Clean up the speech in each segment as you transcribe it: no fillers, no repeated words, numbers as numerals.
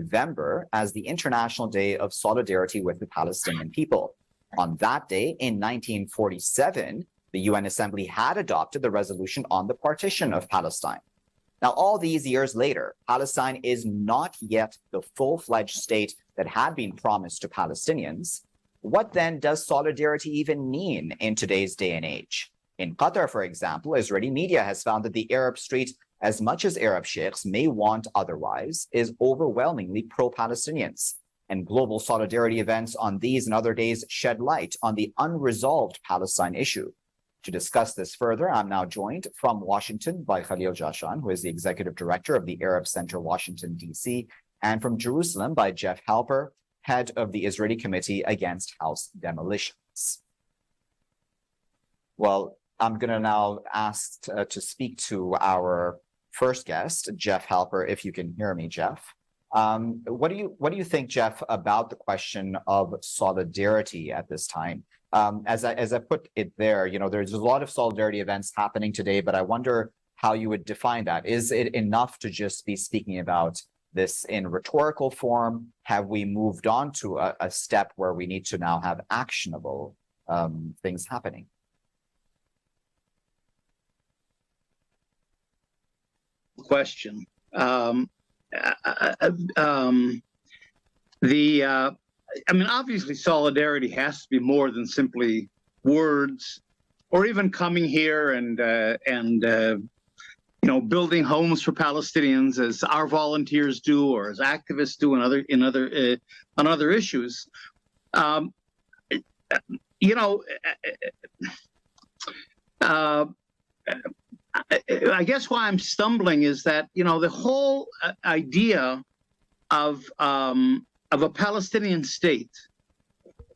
November as the International Day of Solidarity with the Palestinian people. On that day, in 1947, the UN Assembly had adopted the resolution on the partition of Palestine. Now, all these years later, Palestine is not yet the full-fledged state that had been promised to Palestinians. What then does solidarity even mean in today's day and age? In Qatar, for example, Israeli media has found that the Arab Street, as much as Arab sheikhs may want otherwise, is overwhelmingly pro-Palestinians. And global solidarity events on these and other days shed light on the unresolved Palestine issue. To discuss this further, I'm now joined from Washington by Khalil Jahshan, who is the Executive Director of the Arab Center, Washington, D.C., and from Jerusalem by Jeff Halper, head of the Israeli Committee Against House Demolitions. Well, I'm going to now ask to speak to our first guest, Jeff Halper, if you can hear me, Jeff. What do you think, Jeff, about the question of solidarity at this time? As I put it there, you know, there's a lot of solidarity events happening today, but I wonder how you would define that. Is it enough to just be speaking about this in rhetorical form? Have we moved on to a step where we need to now have actionable things happening? Question. I mean, obviously, solidarity has to be more than simply words, or even coming here and you know, building homes for Palestinians as our volunteers do, or as activists do on other issues. You know, I guess why I'm stumbling is that, you know, the whole idea of a Palestinian state,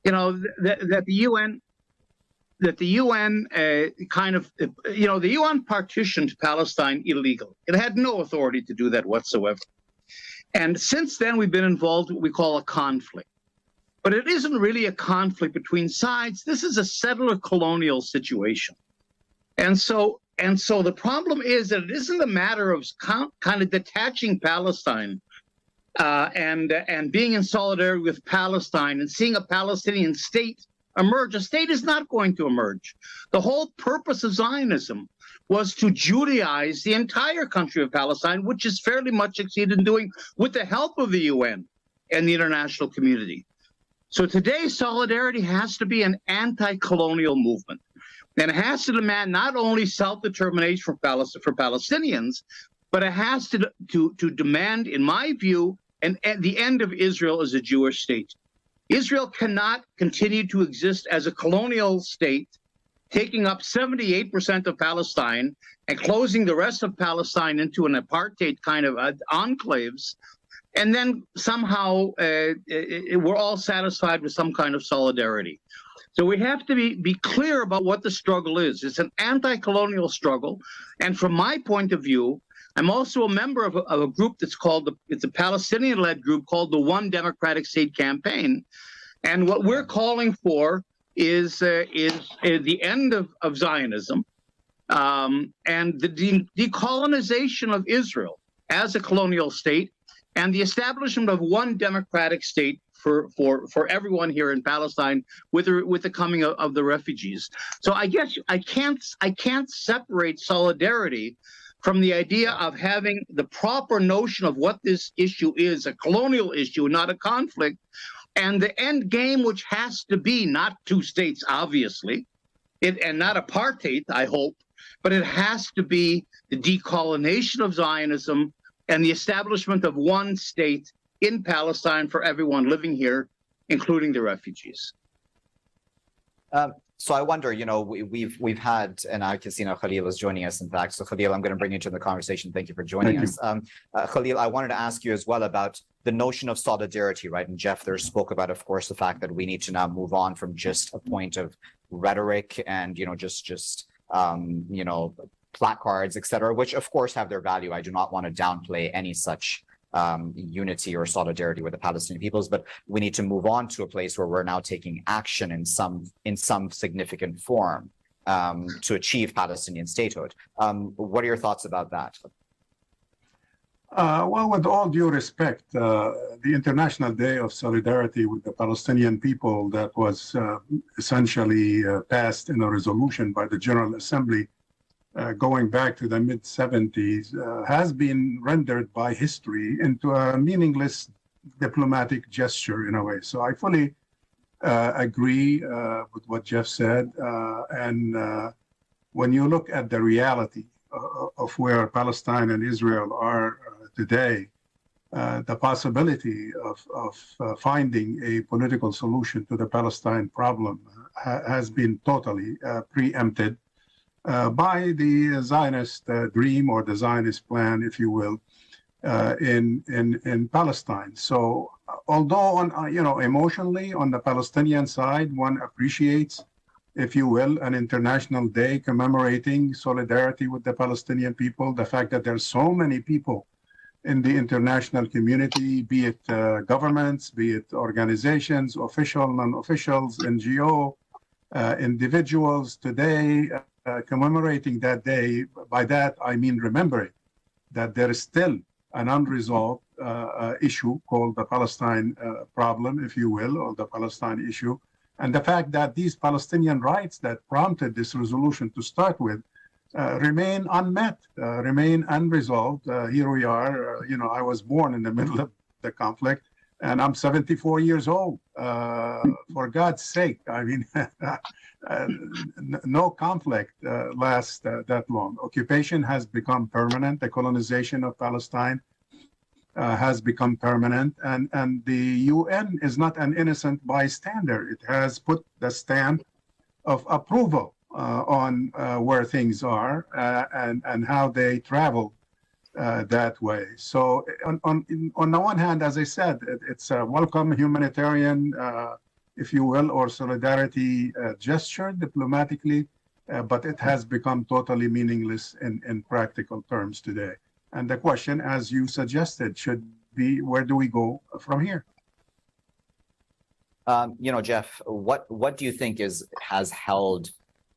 you know, that the UN kind of, you know, the UN partitioned Palestine illegal. It had no authority to do that whatsoever. And since then, we've been involved in what we call a conflict. But it isn't really a conflict between sides. This is a settler colonial situation. And so the problem is that it isn't a matter of kind of detaching Palestine and being in solidarity with Palestine and seeing a Palestinian state emerge. A state is not going to emerge. The whole purpose of Zionism was to Judaize the entire country of Palestine, which is fairly much succeeded in doing with the help of the UN and the international community. So today, solidarity has to be an anti-colonial movement. And it has to demand not only self-determination for Palestinians, but it has to demand, in my view, the end of Israel as a Jewish state. Israel cannot continue to exist as a colonial state, taking up 78% of Palestine and closing the rest of Palestine into an apartheid kind of enclaves, and then somehow we're all satisfied with some kind of solidarity. So we have to be clear about what the struggle is. It's an anti-colonial struggle. And from my point of view, I'm also a member of a group that's called, it's a Palestinian-led group called the One Democratic State Campaign. And what we're calling for is the end of Zionism and the decolonization of Israel as a colonial state and the establishment of one democratic state for everyone here in Palestine with the coming of the refugees. So I guess I can't separate solidarity from the idea of having the proper notion of what this issue is, a colonial issue, not a conflict, and the end game, which has to be not two states, obviously, and not apartheid, I hope, but it has to be the decolonization of Zionism and the establishment of one state in Palestine for everyone living here, including the refugees. So I wonder, you know, we've had, and I can see now Khalil is joining us, in fact. So Khalil, I'm going to bring you to the conversation. Thank you for joining us. Khalil, I wanted to ask you as well about the notion of solidarity, right? And Jeff there spoke about, of course, the fact that we need to now move on from just a point of rhetoric and, you know, just you know, placards, et cetera, which of course have their value. I do not want to downplay any such unity or solidarity with the Palestinian peoples, but we need to move on to a place where we're now taking action in some significant form to achieve Palestinian statehood. What are your thoughts about that? Well, with all due respect, the International Day of Solidarity with the Palestinian people that was essentially passed in a resolution by the General Assembly going back to the mid-70s has been rendered by history into a meaningless diplomatic gesture in a way. So I fully agree with what Jeff said. And when you look at the reality of where Palestine and Israel are today, the possibility of finding a political solution to the Palestine problem has been totally preempted by the Zionist dream or the Zionist plan, if you will, in Palestine. So, although emotionally on the Palestinian side, one appreciates, if you will, an international day commemorating solidarity with the Palestinian people, the fact that there's so many people in the international community, be it governments, be it organizations, official, non-officials, NGO, individuals today commemorating that day. By that, I mean remembering that there is still an unresolved issue called the Palestine problem, if you will, or the Palestine issue. And the fact that these Palestinian rights that prompted this resolution to start with remain unmet, remain unresolved. Here we are, I was born in the middle of the conflict, and I'm 74 years old. For God's sake, I mean, no conflict lasts that long. Occupation has become permanent. The colonization of Palestine has become permanent, and the UN is not an innocent bystander. It has put the stamp of approval on where things are and how they travel that way. So on the one hand, as I said, it's a welcome humanitarian, if you will, or solidarity gesture diplomatically, but it has become totally meaningless in practical terms today. And the question, as you suggested, should be, where do we go from here? Jeff, what do you think has held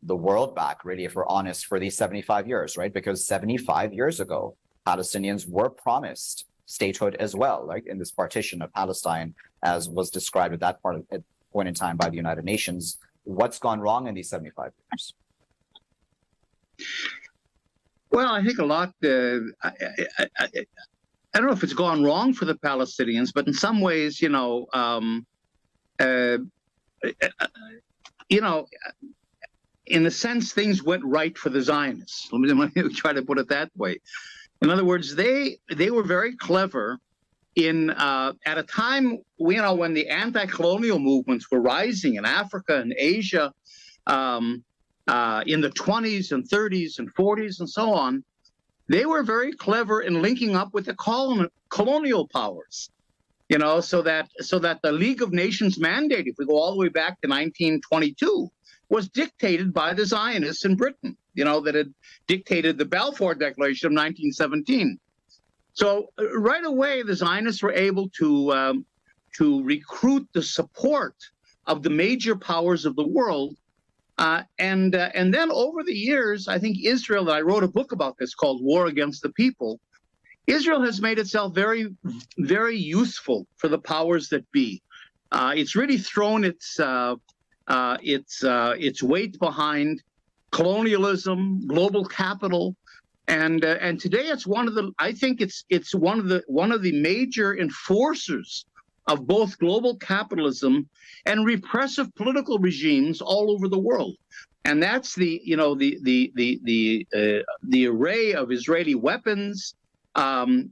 the world back, really, if we're honest, for these 75 years, right? Because 75 years ago, Palestinians were promised statehood as well, like in this partition of Palestine, as was described at that point in time by the United Nations. What's gone wrong in these 75 years? Well, I think a lot. I don't know if it's gone wrong for the Palestinians, but in some ways, in a sense, things went right for the Zionists. Let me try to put it that way. In other words, they were very clever in at a time when the anti-colonial movements were rising in Africa and Asia, in the 20s and 30s and 40s and so on. They were very clever in linking up with the colonial powers, so that the League of Nations mandate, if we go all the way back to 1922, was dictated by the Zionists in Britain, that had dictated the Balfour Declaration of 1917. So right away, the Zionists were able to recruit the support of the major powers of the world. And then over the years, I think Israel, I wrote a book about this called War Against the People. Israel has made itself very, very useful for the powers that be. It's really thrown its weight behind colonialism, global capital, and today it's one of the. I think it's one of the major enforcers of both global capitalism and repressive political regimes all over the world. And that's the array of Israeli weapons,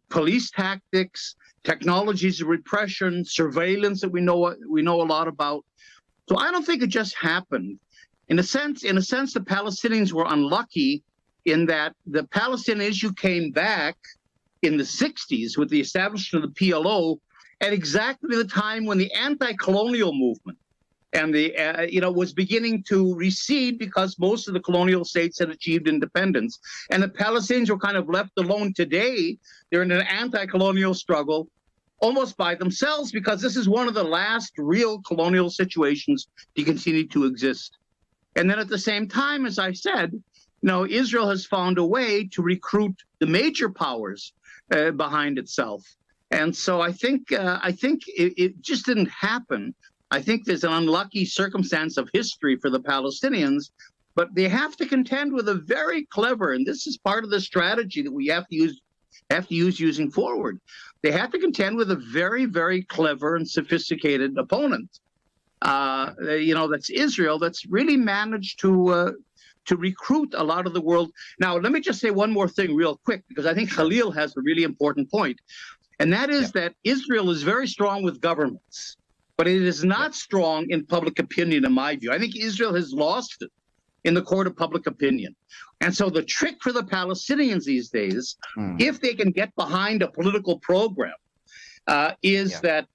police tactics, technologies of repression, surveillance that we know a lot about. So I don't think it just happened. In a sense, the Palestinians were unlucky in that the Palestinian issue came back in the 60s with the establishment of the PLO at exactly the time when the anti-colonial movement and was beginning to recede because most of the colonial states had achieved independence. And the Palestinians were kind of left alone today. They're in an anti-colonial struggle almost by themselves because this is one of the last real colonial situations to continue to exist. And then at the same time, as I said, Israel has found a way to recruit the major powers behind itself. And so I think it just didn't happen. I think there's an unlucky circumstance of history for the Palestinians, but they have to contend with a very clever, and this is part of the strategy that we have to use using forward. They have to contend with a very, very clever and sophisticated opponent. That's Israel, that's really managed to recruit a lot of the world. Now, let me just say one more thing real quick, because I think Khalil has a really important point. And that is that Israel is very strong with governments, but it is not strong in public opinion, in my view. I think Israel has lost it in the court of public opinion. And so the trick for the Palestinians these days, if they can get behind a political program, is that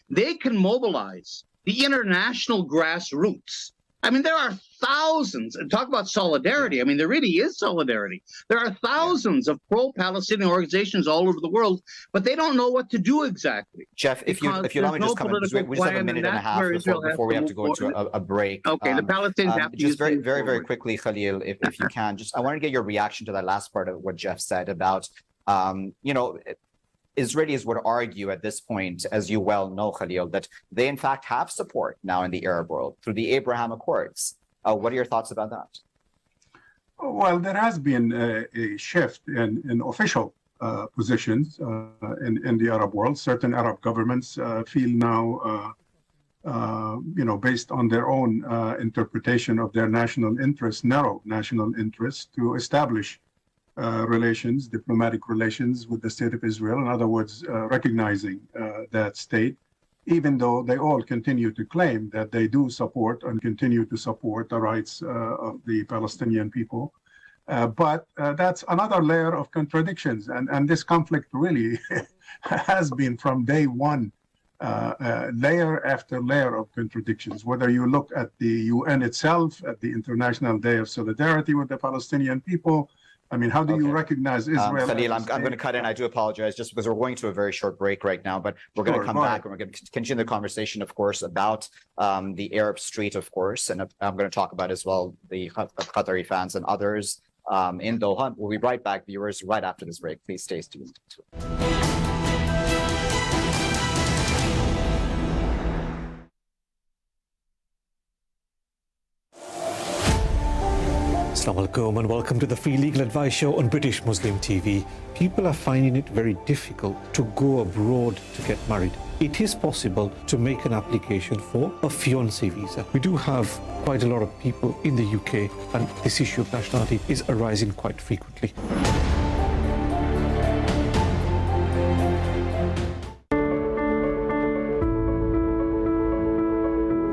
they can mobilize the international grassroots. I mean, there are thousands, and talk about solidarity. I mean, there really is solidarity. There are thousands of pro-Palestinian organizations all over the world, but they don't know what to do exactly. Jeff, if you allow me to just come in, we just have a minute and a half before we have to go into a break. Okay, the Palestinians have to just very quickly, Khalil, if you can, I want to get your reaction to that last part of what Jeff said about, Israelis would argue at this point, as you well know, Khalil, that they in fact have support now in the Arab world through the Abraham Accords. What are your thoughts about that? Well, there has been a shift in official positions in the Arab world. Certain Arab governments feel now, based on their own interpretation of their national interest, narrow national interest, to establish diplomatic relations with the state of Israel. In other words, recognizing that state, even though they all continue to claim that they do support and continue to support the rights of the Palestinian people. But that's another layer of contradictions. And this conflict really has been from day one, layer after layer of contradictions. Whether you look at the UN itself, at the International Day of Solidarity with the Palestinian people, I mean, how do you recognize Israel? Khalil, I'm going to cut in. I do apologize, just because we're going to a very short break right now, but we're going to come back and we're going to continue the conversation, of course, about the Arab Street, of course, and I'm going to talk about as well the Qatari fans and others in Doha. We'll be right back, viewers, right after this break. Please stay tuned. Assalamu alaikum and welcome to the Free Legal Advice Show on British Muslim TV. People are finding it very difficult to go abroad to get married. It is possible to make an application for a fiancé visa. We do have quite a lot of people in the UK, and this issue of nationality is arising quite frequently.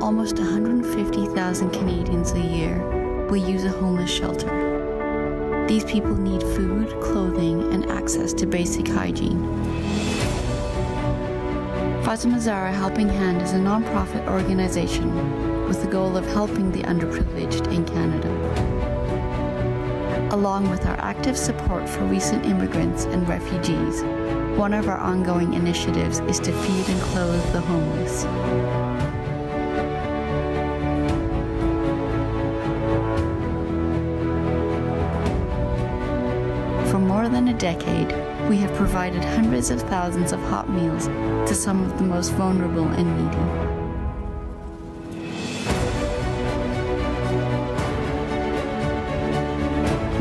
Almost 150,000 Canadians a year will use a homeless shelter. These people need food, clothing, and access to basic hygiene. Fatima Zahra Helping Hand is a non-profit organization with the goal of helping the underprivileged in Canada. Along with our active support for recent immigrants and refugees, one of our ongoing initiatives is to feed and clothe the homeless. For more than a decade, we have provided hundreds of thousands of hot meals to some of the most vulnerable and needy.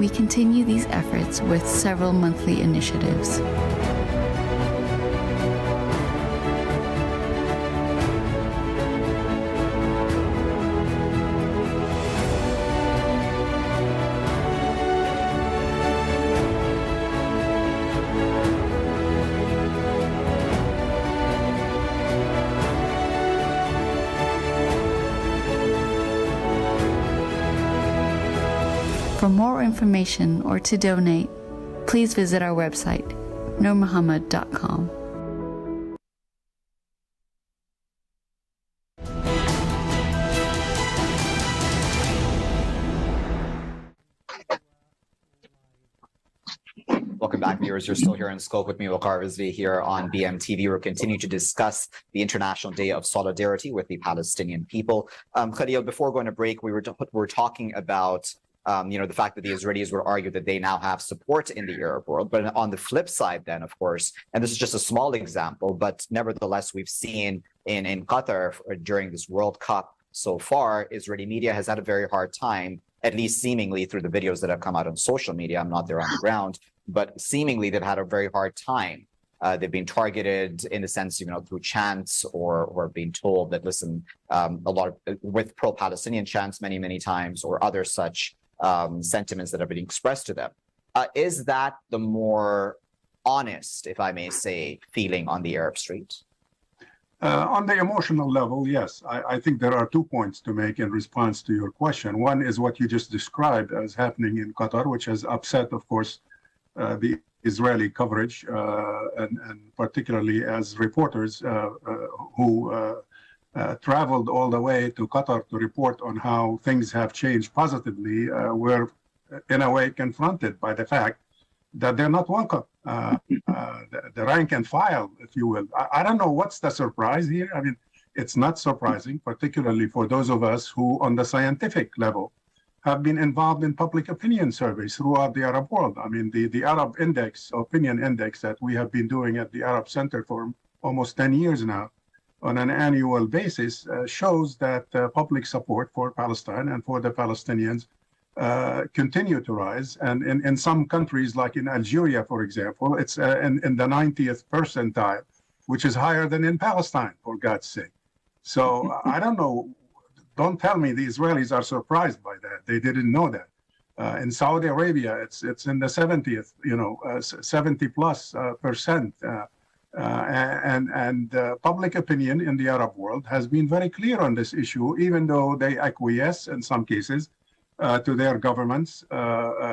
We continue these efforts with several monthly initiatives. For more information or to donate, please visit our website, noormuhammad.com. Welcome back, viewers. You're still here in Scope with me, Waqar Rizvi, here on BMTV. We're continuing to discuss the International Day of Solidarity with the Palestinian people. Khalil, before going to break, we were talking about the fact that the Israelis would argue that they now have support in the Arab world. But on the flip side, then, of course, and this is just a small example, but nevertheless, we've seen in Qatar during this World Cup so far, Israeli media has had a very hard time, at least seemingly through the videos that have come out on social media. I'm not there on the ground, but seemingly they've had a very hard time. They've been targeted in the sense, through chants or being told that, listen, a lot of, with pro-Palestinian chants many times or other such sentiments that are being expressed to them. Is that the more honest, if I may say, feeling on the Arab street? On the emotional level, yes. I think there are 2 points to make in response to your question. One is what you just described as happening in Qatar, which has upset, of course, the Israeli coverage, and particularly as reporters who traveled all the way to Qatar to report on how things have changed positively, were in a way confronted by the fact that they're not welcome. The rank and file, if you will. I don't know what's the surprise here. I mean, it's not surprising, particularly for those of us who, on the scientific level, have been involved in public opinion surveys throughout the Arab world. I mean, the Arab Index, opinion index that we have been doing at the Arab Center for almost 10 years now, on an annual basis, shows that public support for Palestine and for the Palestinians continue to rise. And in some countries, like in Algeria, for example, it's in the 90th percentile, which is higher than in Palestine, for God's sake. So I don't know. Don't tell me the Israelis are surprised by that. They didn't know that. In Saudi Arabia, it's in the 70th, 70 plus percent. And public opinion in the Arab world has been very clear on this issue, even though they acquiesce in some cases to their government's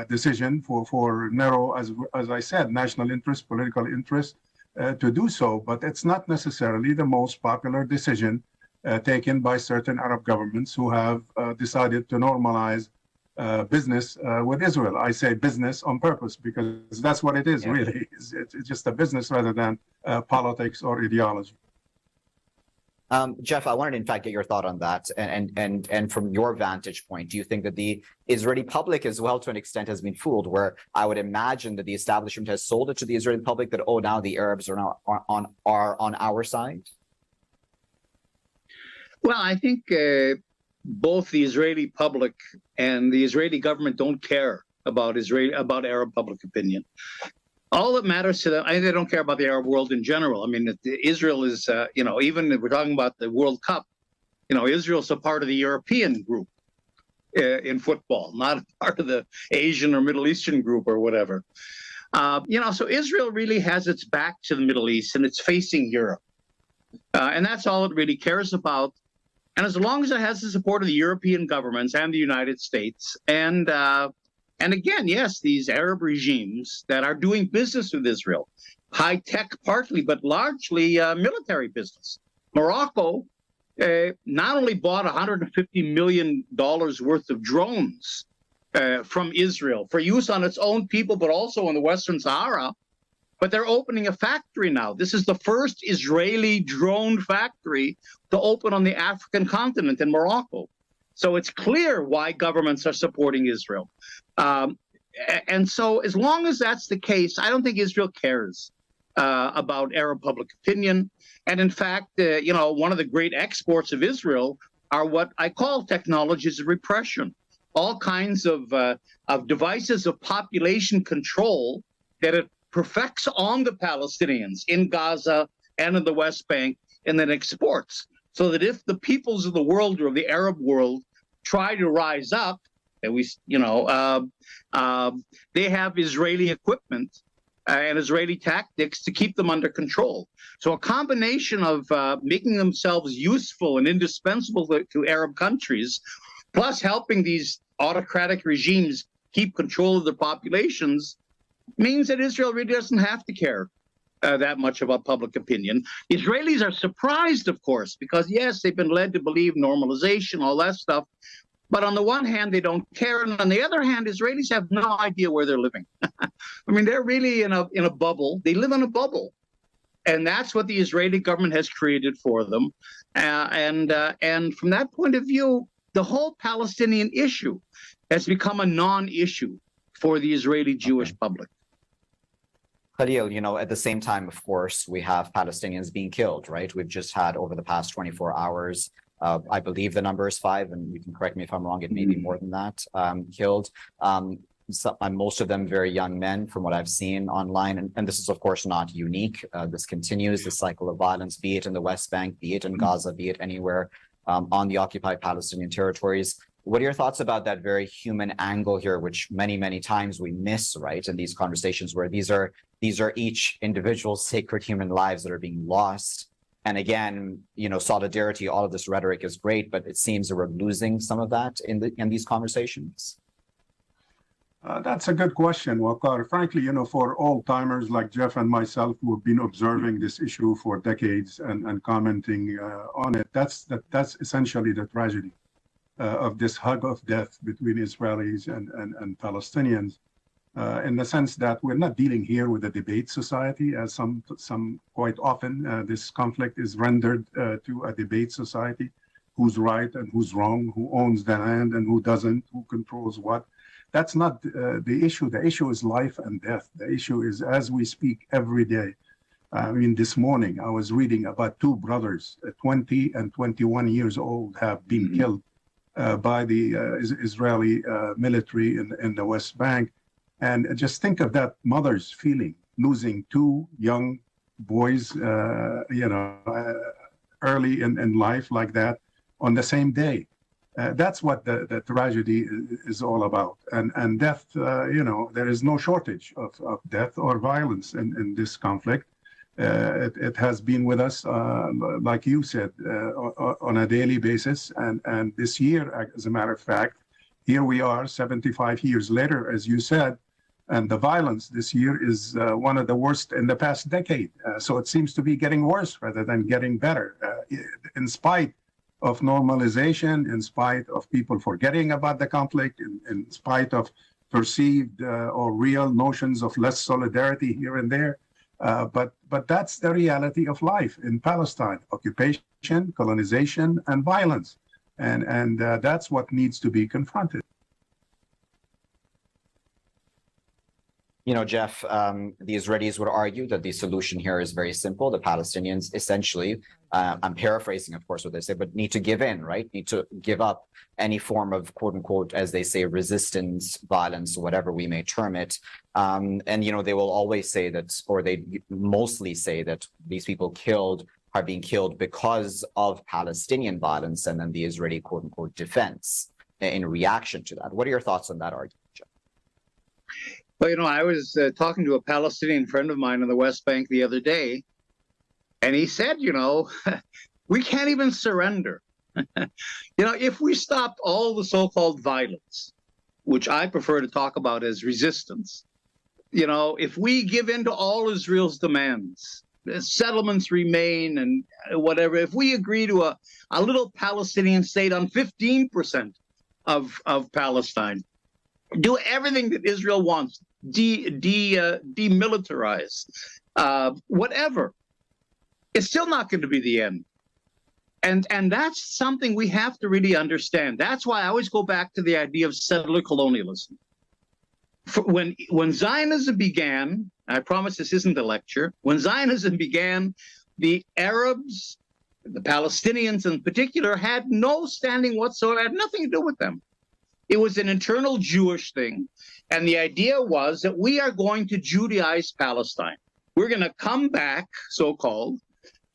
decision for narrow, as I said, national interest, political interest to do so. But it's not necessarily the most popular decision taken by certain Arab governments who have decided to normalize business with Israel. I say business on purpose because that's what it is, really. It's just a business rather than politics or ideology. Jeff, I wanted to, in fact, get your thought on that. And from your vantage point, do you think that the Israeli public as well, to an extent, has been fooled, where I would imagine that the establishment has sold it to the Israeli public that, oh, now the Arabs are now on our side? Well, I think both the Israeli public and the Israeli government don't care about Arab public opinion. All that matters to them, I think they don't care about the Arab world in general. I mean, Israel is, even if we're talking about the World Cup, Israel's a part of the European group in football, not a part of the Asian or Middle Eastern group or whatever. So Israel really has its back to the Middle East and it's facing Europe. And that's all it really cares about. And as long as it has the support of the European governments and the United States, and again, yes, these Arab regimes that are doing business with Israel, high tech partly, but largely military business. Morocco not only bought $150 million worth of drones from Israel for use on its own people, but also in the Western Sahara. But they're opening a factory now. This is the first Israeli drone factory to open on the African continent in Morocco. So it's clear why governments are supporting Israel. And so as long as that's the case, I don't think Israel cares about Arab public opinion. And in fact, one of the great exports of Israel are what I call technologies of repression, all kinds of devices of population control that it perfects on the Palestinians in Gaza and in the West Bank, and then exports. So that if the peoples of the world or the Arab world try to rise up, and they have Israeli equipment and Israeli tactics to keep them under control. So a combination of making themselves useful and indispensable to Arab countries, plus helping these autocratic regimes keep control of their populations, means that Israel really doesn't have to care that much about public opinion. Israelis are surprised, of course, because, yes, they've been led to believe normalization, all that stuff. But on the one hand, they don't care. And on the other hand, Israelis have no idea where they're living. I mean, they're really in a bubble. They live in a bubble. And that's what the Israeli government has created for them. And from that point of view, the whole Palestinian issue has become a non-issue for the Israeli Jewish public. Khalil, at the same time, of course, we have Palestinians being killed, right? We've just had over the past 24 hours, I believe the number is 5, and you can correct me if I'm wrong, it may be more than that, killed. Most of them very young men from what I've seen online. And this is, of course, not unique. This continues, the cycle of violence, be it in the West Bank, be it in Gaza, be it anywhere on the occupied Palestinian territories. What are your thoughts about that very human angle here, which many, many times we miss, right, in these conversations where these are each individual sacred human lives that are being lost? And again, solidarity, all of this rhetoric is great, but it seems that we're losing some of that in these conversations. That's a good question, Waqar. Frankly, for old-timers like Jeff and myself who have been observing this issue for decades and commenting on it, that's essentially the tragedy of this hug of death between Israelis and Palestinians, in the sense that we're not dealing here with a debate society, as some quite often this conflict is rendered to a debate society, who's right and who's wrong, who owns the land and who doesn't, who controls what. That's not the issue. The issue is life and death. The issue is, as we speak every day. This morning I was reading about 2 brothers, 20 and 21 years old, have been killed by the Israeli military in the West Bank. And just think of that mother's feeling, losing 2 young boys, early in life like that on the same day. That's what the tragedy is all about. And death, there is no shortage of death or violence in this conflict. It has been with us, like you said, on a daily basis. And this year, as a matter of fact, here we are 75 years later, as you said, and the violence this year is one of the worst in the past decade. So it seems to be getting worse rather than getting better, in spite of normalization, in spite of people forgetting about the conflict, in spite of perceived or real notions of less solidarity here and there. But that's the reality of life in Palestine: occupation, colonization, and violence. And that's what needs to be confronted. Jeff, the Israelis would argue that the solution here is very simple. The Palestinians essentially, I'm paraphrasing, of course, what they say, but need to give in, right? Need to give up any form of, quote unquote, as they say, resistance, violence, whatever we may term it. And they will always say that, or they mostly say that these people are being killed because of Palestinian violence and then the Israeli, quote unquote, defense in reaction to that. What are your thoughts on that argument, Jeff? Well, I was talking to a Palestinian friend of mine in the West Bank the other day, and he said, we can't even surrender. If we stopped all the so-called violence, which I prefer to talk about as resistance, if we give in to all Israel's demands, settlements remain and whatever, if we agree to a little Palestinian state on 15% of Palestine, do everything that Israel wants, demilitarize, whatever, it's still not going to be the end. And that's something we have to really understand. That's why I always go back to the idea of settler colonialism. When Zionism began, I promise this isn't a lecture, when Zionism began, the Arabs, the Palestinians in particular, had no standing whatsoever, had nothing to do with them. It was an internal Jewish thing. And the idea was that we are going to Judaize Palestine. We're going to come back, so-called,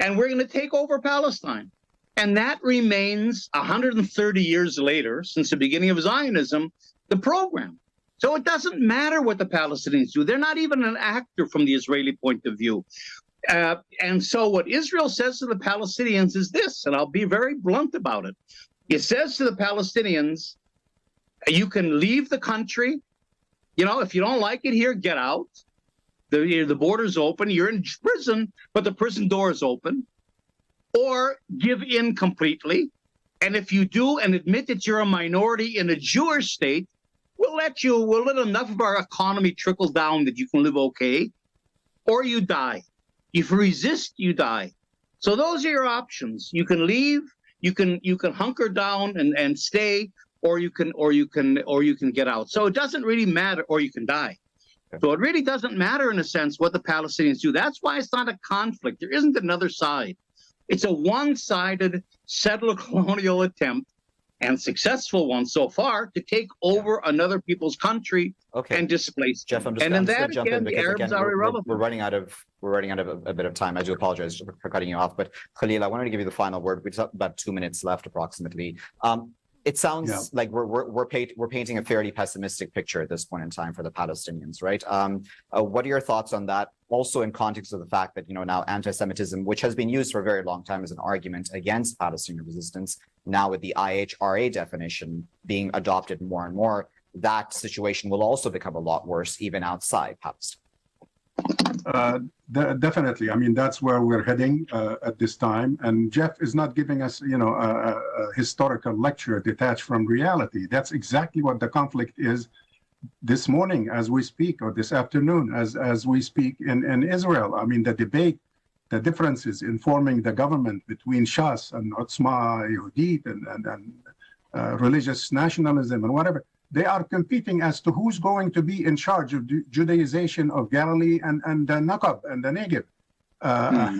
and we're going to take over Palestine. And that remains 130 years later, since the beginning of Zionism, the program. So it doesn't matter what the Palestinians do. They're not even an actor from the Israeli point of view. And so what Israel says to the Palestinians is this, and I'll be very blunt about it. It says to the Palestinians, you can leave the country. If you don't like it here, get out. The border's open. You're in prison, but the prison door is open. Or give in completely. And if you do and admit that you're a minority in a Jewish state, we'll let enough of our economy trickle down that you can live okay. Or you die. If you resist, you die. So those are your options. You can leave. You can hunker down and stay, or you can get out. So it doesn't really matter, or you can die. So it really doesn't matter, in a sense, what the Palestinians do. That's why it's not a conflict. There isn't another side. It's a one-sided settler colonial attempt, and successful one so far, to take over another people's country and displace Jeff, them. I'm just And going to jump in the because Arabs again, are irrelevant. we're running out of a bit of time. I do apologize for cutting you off, but Khalil, I wanted to give you the final word. We just have about 2 minutes left, approximately. It sounds like we're painting a fairly pessimistic picture at this point in time for the Palestinians, right? What are your thoughts on that? Also, in context of the fact that now anti-Semitism, which has been used for a very long time as an argument against Palestinian resistance, now with the IHRA definition being adopted more and more, that situation will also become a lot worse, even outside Palestine. Definitely. I mean, that's where we're heading at this time. And Jeff is not giving us, a historical lecture detached from reality. That's exactly what the conflict is this morning as we speak, or this afternoon as we speak in Israel. I mean, the debate, the differences in forming the government between Shas and Otzma Yehudit and religious nationalism and whatever. They are competing as to who's going to be in charge of Judaization of Galilee and the Naqab and the Negev.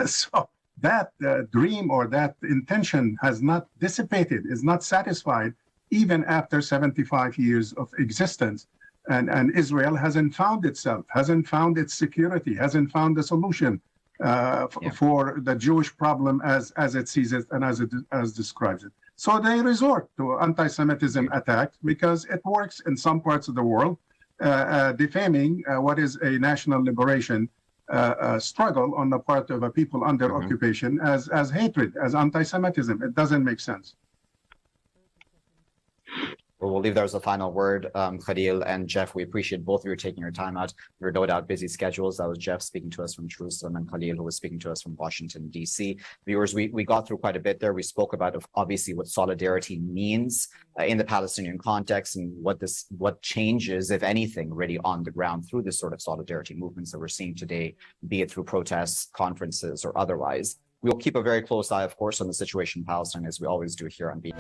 So that dream or that intention has not dissipated, is not satisfied, even after 75 years of existence. And Israel hasn't found itself, hasn't found its security, hasn't found the solution for the Jewish problem as it sees it and as describes it. So they resort to anti-Semitism attacks because it works in some parts of the world, defaming what is a national liberation struggle on the part of a people under occupation as hatred, as anti-Semitism. It doesn't make sense. Well, we'll leave there as a final word. Khalil and Jeff, we appreciate both of you taking your time out. Your no doubt busy schedules. That was Jeff speaking to us from Jerusalem, and Khalil, who was speaking to us from Washington, D.C. Viewers, we got through quite a bit there. We spoke about, obviously, what solidarity means in the Palestinian context, and what changes, if anything, really on the ground through this sort of solidarity movements that we're seeing today, be it through protests, conferences, or otherwise. We'll keep a very close eye, of course, on the situation in Palestine, as we always do here on BT.